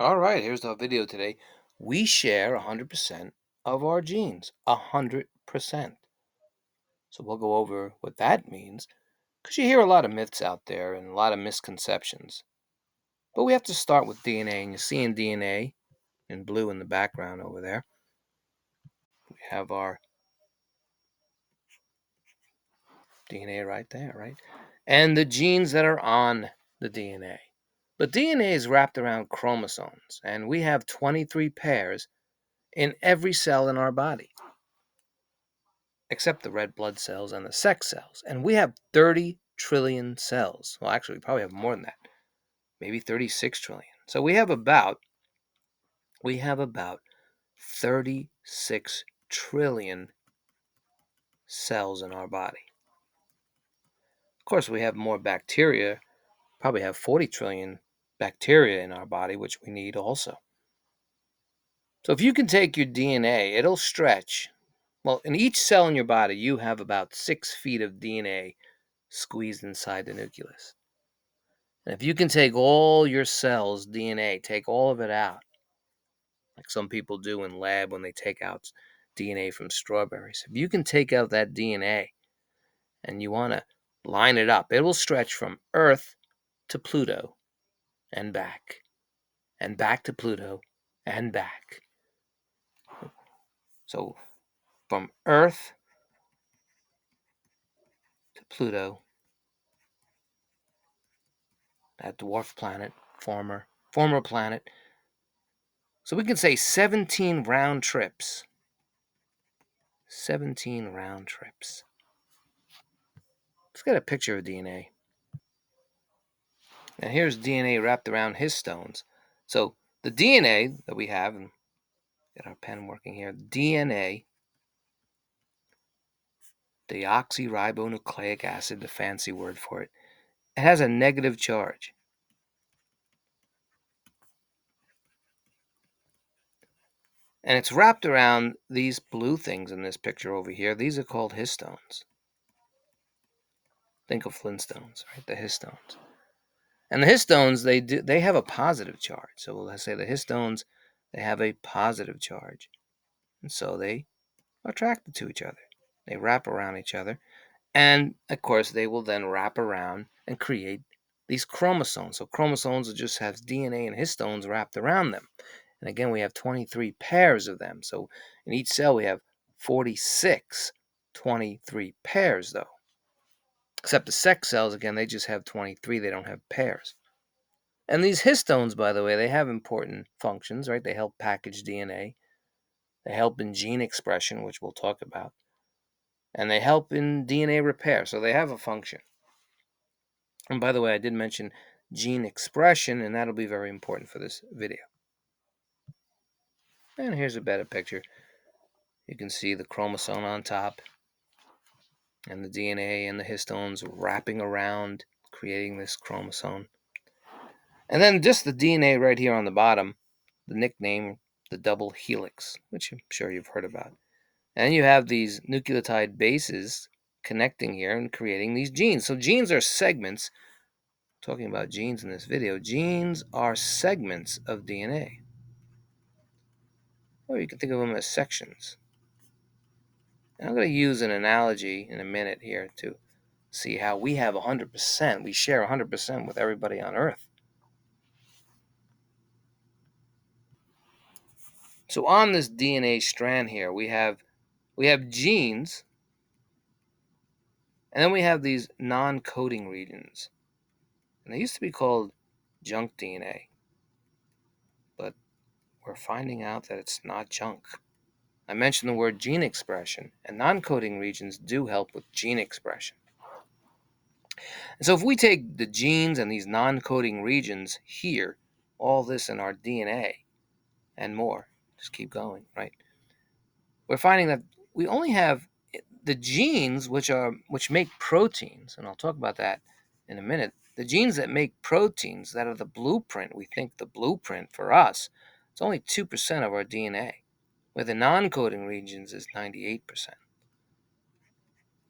All right, here's our video today. We share 100% of our genes. 100%. So we'll go over what that means because you hear a lot of myths out there and a lot of misconceptions. But we have to start with DNA, and you're seeing DNA in blue in the background over there. We have our DNA right there, right? And the genes that are on the DNA. But DNA is wrapped around chromosomes, and we have 23 pairs in every cell in our body, except the red blood cells and the sex cells. And we have 30 trillion cells. Well, actually, we probably have more than that. Maybe 36 trillion. So we have about 36 trillion cells in our body. Of course, we have more bacteria, probably have 40 trillion bacteria in our body, which we need also. So if you can take your DNA, it'll stretch. Well, in each cell in your body, you have about 6 feet of DNA squeezed inside the nucleus. And if you can take all your cells' DNA, take all of it out, like some people do in lab when they take out DNA from strawberries, if you can take out that DNA and you want to line it up, it will stretch from Earth to Pluto and back to Pluto and back. So from Earth to Pluto, that dwarf planet, former planet. So we can say 17 round trips. 17 round trips. Let's get a picture of DNA. And here's DNA wrapped around histones. So the DNA that we have, and get our pen working here, DNA, deoxyribonucleic acid, the fancy word for it, it has a negative charge. And it's wrapped around these blue things in this picture over here. These are called histones. Think of Flintstones, right? The histones. And the histones, they have a positive charge. So let's say the histones, they have a positive charge. And so they are attracted to each other. They wrap around each other. And, of course, they will then wrap around and create these chromosomes. So chromosomes just have DNA and histones wrapped around them. And again, we have 23 pairs of them. So in each cell, we have 46, 23 pairs, though. Except the sex cells, again, they just have 23. They don't have pairs. And these histones, by the way, they have important functions, right? They help package DNA. They help in gene expression, which we'll talk about. And they help in DNA repair. So they have a function. And by the way, I did mention gene expression, and that'll be very important for this video. And here's a better picture. You can see the chromosome on top, and the DNA and the histones wrapping around, creating this chromosome. And then just the DNA right here on the bottom, the nickname, the double helix, which I'm sure you've heard about. And you have these nucleotide bases connecting here and creating these genes. So genes are segments. Talking about genes in this video, genes are segments of DNA. Or you can think of them as sections. And I'm going to use an analogy in a minute here to see how we have 100%. We share 100% with everybody on Earth. So on this DNA strand here, we have genes, and then we have these non-coding regions. And they used to be called junk DNA. But we're finding out that it's not junk. I mentioned the word gene expression, and non-coding regions do help with gene expression. And so if we take the genes and these non-coding regions here, all this in our DNA and more, just keep going, right? We're finding that we only have the genes which make proteins, and I'll talk about that in a minute. The genes that make proteins, that are the blueprint, we think the blueprint for us, it's only 2% of our DNA, where the non-coding regions is 98%.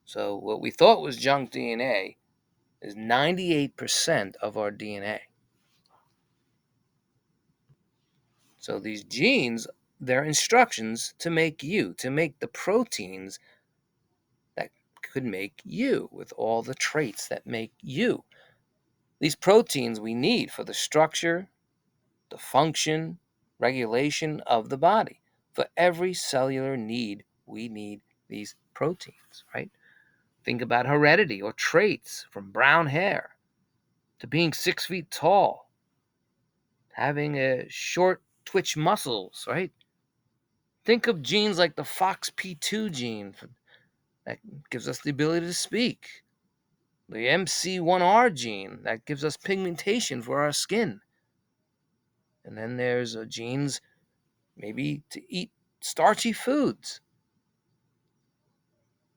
So what we thought was junk DNA is 98% of our DNA. So these genes, they're instructions to make you, to make the proteins that could make you, with all the traits that make you. These proteins we need for the structure, the function, regulation of the body. For every cellular need, we need these proteins, right? Think about heredity or traits, from brown hair to being 6 feet tall, having a short twitch muscles, right? Think of genes like the FOXP2 gene that gives us the ability to speak, the MC1R gene that gives us pigmentation for our skin. And then there's genes maybe to eat starchy foods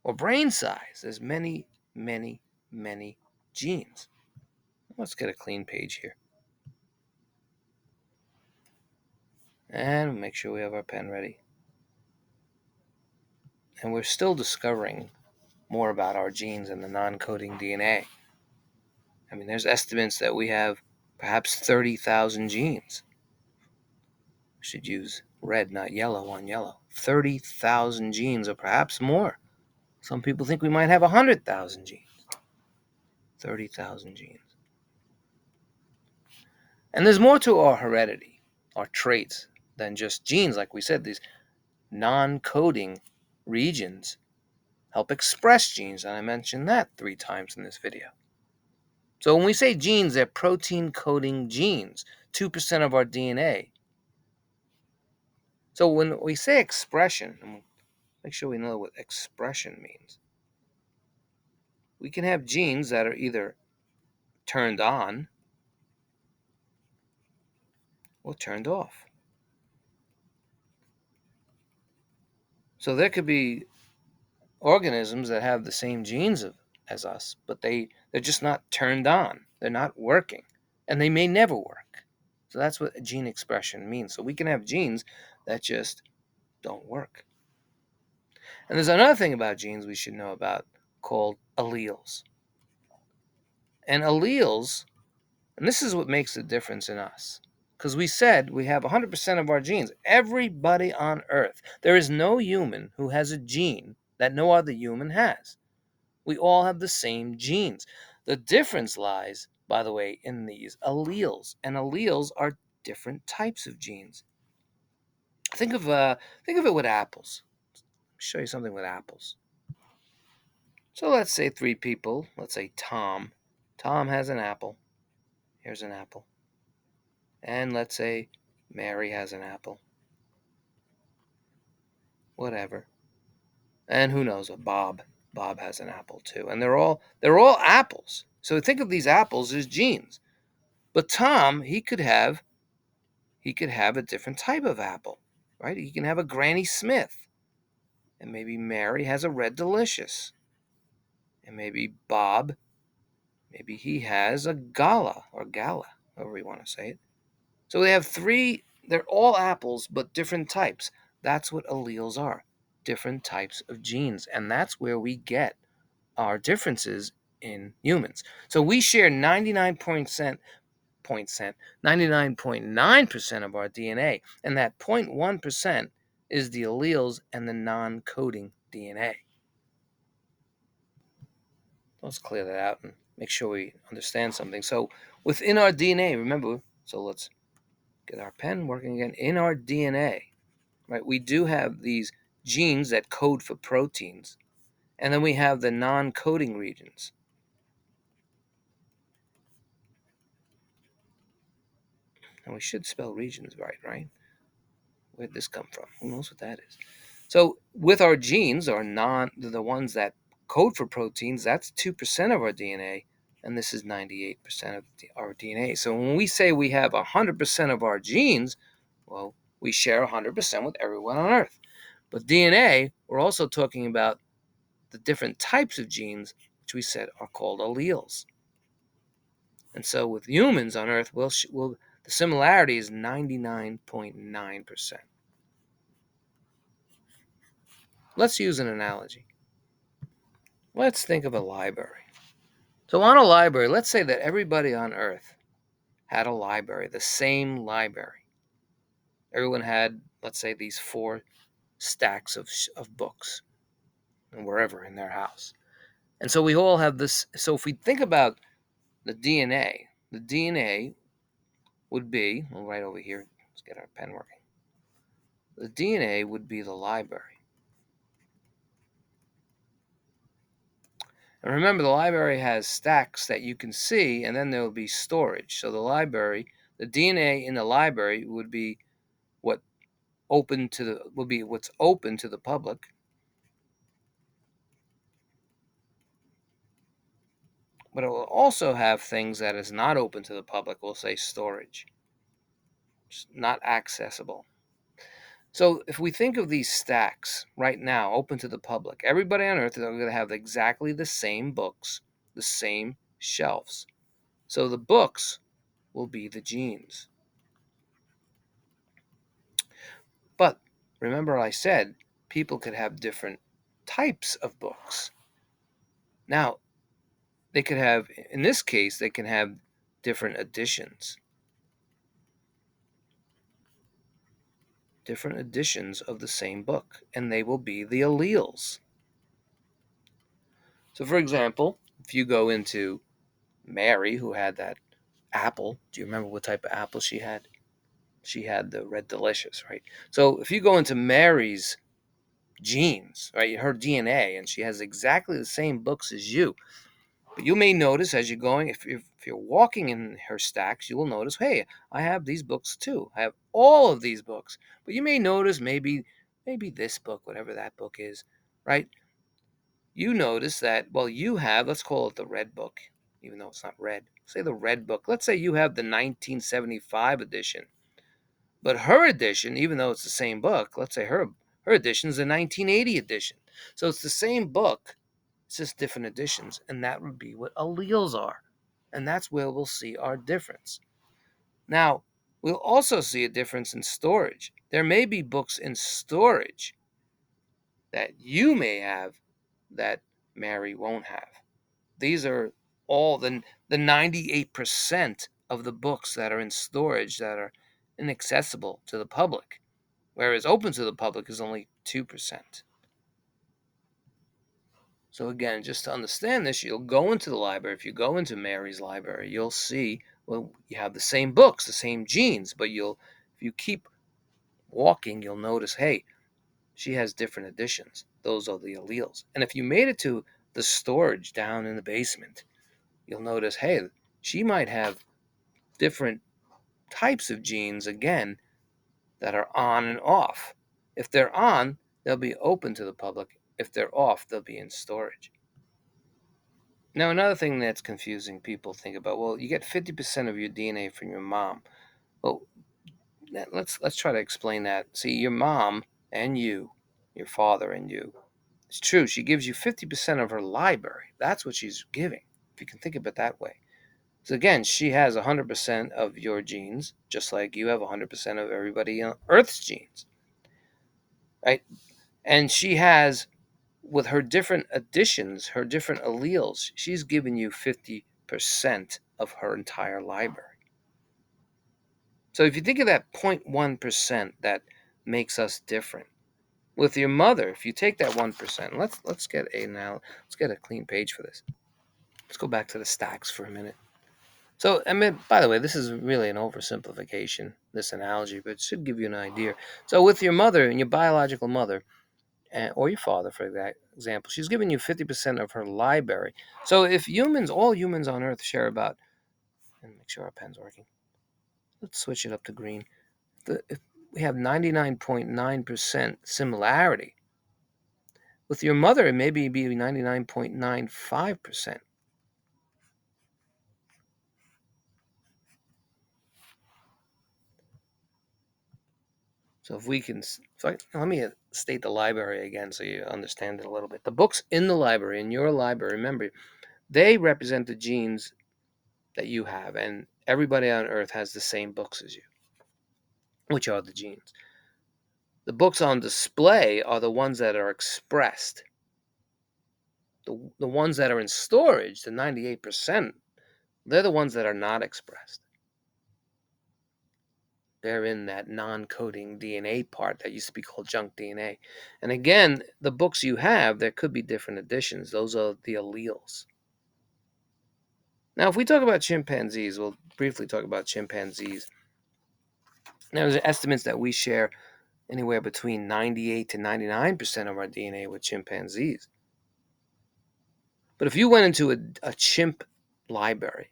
or brain size. There's many, many, many genes. Let's get a clean page here. And make sure we have our pen ready. And we're still discovering more about our genes and the non-coding DNA. I mean, there's estimates that we have perhaps 30,000 genes. We should use red, not yellow on yellow. 30,000 genes, or perhaps more. Some people think we might have 100,000 genes. 30,000 genes. And there's more to our heredity, our traits, than just genes. Like we said, these non-coding regions help express genes, and I mentioned that 3 times in this video. So when we say genes, they're protein-coding genes, 2% of our DNA. So when we say expression, make sure we know what expression means. We can have genes that are either turned on or turned off. So there could be organisms that have the same genes as us, but they're just not turned on. They're not working, and they may never work. So that's what gene expression means. So we can have genes that just don't work. And there's another thing about genes we should know about called alleles. And alleles, and this is what makes the difference in us. Because we said we have 100% of our genes. Everybody on Earth. There is no human who has a gene that no other human has. We all have the same genes. The difference lies, by the way, in these alleles. And alleles are different types of genes. Think of it with apples. I'll show you something with apples. So let's say 3 people. Let's say Tom. Tom has an apple. Here's an apple. And let's say Mary has an apple. Whatever. And who knows, Bob. Bob has an apple too. And they're all apples. So think of these apples as genes. But Tom, he could have a different type of apple, right? He can have a Granny Smith. And maybe Mary has a Red Delicious. And maybe Bob, maybe he has a Gala, or Gala, however you want to say it. So they have 3, they're all apples, but different types. That's what alleles are, different types of genes. And that's where we get our differences in humans. So we share 99.9% of our DNA, and that 0.1% is the alleles and the non-coding DNA. Let's clear that out and make sure we understand something. So within our DNA, remember, so let's get our pen working again. In our DNA, right, we do have these genes that code for proteins, and then we have the non-coding regions. And we should spell regions right? Where'd this come from? Who knows what that is? So with our genes, the ones that code for proteins, that's 2% of our DNA, and this is 98% of our DNA. So when we say we have 100% of our genes, well, we share 100% with everyone on Earth. But DNA, we're also talking about the different types of genes, which we said are called alleles. And so with humans on Earth, the similarity is 99.9%. Let's use an analogy. Let's think of a library. So on a library, let's say that everybody on Earth had a library, the same library. Everyone had, let's say, these 4 stacks of books, and wherever in their house. And so we all have this. So if we think about the DNA would be, well, right over here, let's get our pen working. The DNA would be the library. And remember, the library has stacks that you can see, and then there will be storage. So the DNA in the library would be what what's open to the public, but it will also have things that is not open to the public. We'll say storage, it's not accessible. So if we think of these stacks right now open to the public, everybody on earth is going to have exactly the same books, the same shelves. So the books will be the genes. But remember I said people could have different types of books. Now, in this case, they can have different editions. Different editions of the same book, and they will be the alleles. So, for example, if you go into Mary, who had that apple, do you remember what type of apple she had? She had the red delicious, right? So, if you go into Mary's genes, right, her DNA, and she has exactly the same books as you, but you may notice as you're going, if you're walking in her stacks, you will notice, hey, I have these books too. I have all of these books. But you may notice maybe this book, whatever that book is, right? You notice that, well, you have, let's call it the red book, even though it's not red. Say the red book. Let's say you have the 1975 edition. But her edition, even though it's the same book, let's say her edition is the 1980 edition. So it's the same book, it's just different editions, and that would be what alleles are. And that's where we'll see our difference. Now, we'll also see a difference in storage. There may be books in storage that you may have that Mary won't have. These are all the 98% of the books that are in storage that are inaccessible to the public, whereas open to the public is only 2%. So again, just to understand this, you'll go into the library. If you go into Mary's library, you'll see, well, you have the same books, the same genes, but if you keep walking, you'll notice, hey, she has different editions. Those are the alleles. And if you made it to the storage down in the basement, you'll notice, hey, she might have different types of genes again that are on and off. If they're on, they'll be open to the public. If they're off, they'll be in storage. Now, another thing that's confusing, people think about, well, you get 50% of your DNA from your mom. Well, let's try to explain that. See, your mom and you, your father and you, it's true, she gives you 50% of her library. That's what she's giving, if you can think of it that way. So again, she has 100% of your genes, just like you have 100% of everybody on Earth's genes, right? And she has, with her different additions, her different alleles, she's given you 50% of her entire library. So if you think of that 0.1% that makes us different, with your mother, if you take that 1%, let's get a clean page for this. Let's go back to the stacks for a minute. So, I mean, by the way, this is really an oversimplification, this analogy, but it should give you an idea. So, with your mother and your biological mother, or your father, for example, she's giving you 50% of her library. So, if all humans on Earth share about, and make sure our pen's working. Let's switch it up to green. If we have 99.9% similarity. With your mother, it may be 99.95%. So let me state the library again so you understand it a little bit. The books in the library, in your library, remember, they represent the genes that you have, and everybody on Earth has the same books as you, which are the genes. The books on display are the ones that are expressed. The ones that are in storage, the 98%, they're the ones that are not expressed. They're in that non-coding DNA part that used to be called junk DNA. And again, the books you have, there could be different editions. Those are the alleles. Now, if we talk about chimpanzees, we'll briefly talk about chimpanzees. Now, there's estimates that we share anywhere between 98 to 99% of our DNA with chimpanzees. But if you went into a chimp library,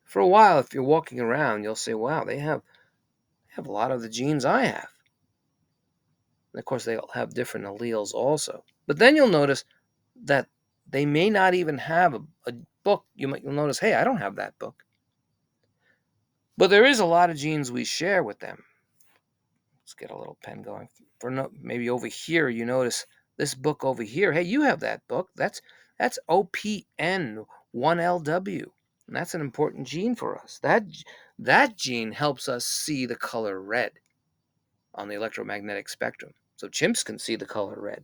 for a while, if you're walking around, you'll say, wow, they have a lot of the genes I have. And of course, they all have different alleles also. But then you'll notice that they may not even have a book. You'll notice, hey, I don't have that book. But there is a lot of genes we share with them. Let's get a little pen going. Maybe over here, you notice this book over here. Hey, you have that book. That's OPN1LW. And that's an important gene for us. That gene helps us see the color red on the electromagnetic spectrum. So chimps can see the color red.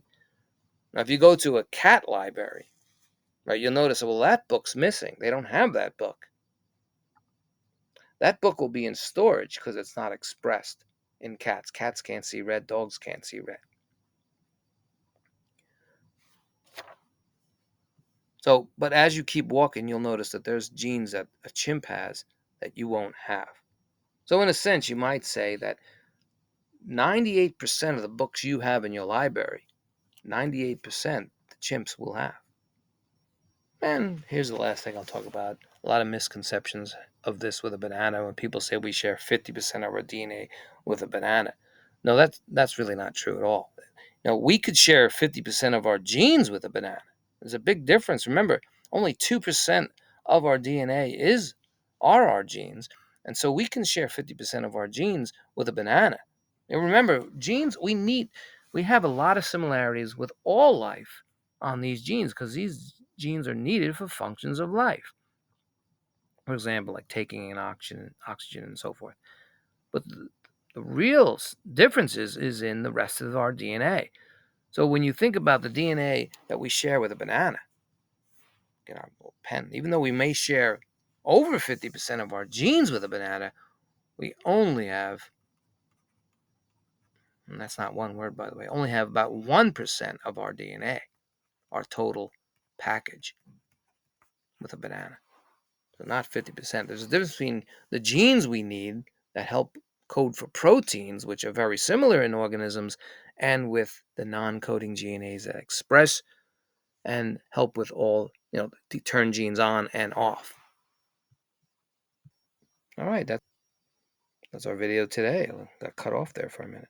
Now, if you go to a cat library, right, you'll notice, well, that book's missing. They don't have that book. That book will be in storage because it's not expressed in cats. Cats can't see red. Dogs can't see red. So, but as you keep walking, you'll notice that there's genes that a chimp has that you won't have. So, in a sense, you might say that 98% of the books you have in your library, 98% the chimps will have. And here's the last thing I'll talk about. A lot of misconceptions of this with a banana when people say we share 50% of our DNA with a banana. No, that's really not true at all. Now, we could share 50% of our genes with a banana. There's a big difference. Remember, only 2% of our DNA are our genes. And so we can share 50% of our genes with a banana. And remember, genes, we have a lot of similarities with all life on these genes because these genes are needed for functions of life. For example, like taking in oxygen and so forth. But the real difference is in the rest of our DNA. So when you think about the DNA that we share with a banana, get our little pen, even though we may share over 50% of our genes with a banana, we only have, and that's not one word, by the way, only have about 1% of our DNA, our total package, with a banana. So not 50%. There's a difference between the genes we need that help code for proteins, which are very similar in organisms, and with the non-coding GNAs that express and help with all, to turn genes on and off. All right, that's our video today. I got cut off there for a minute.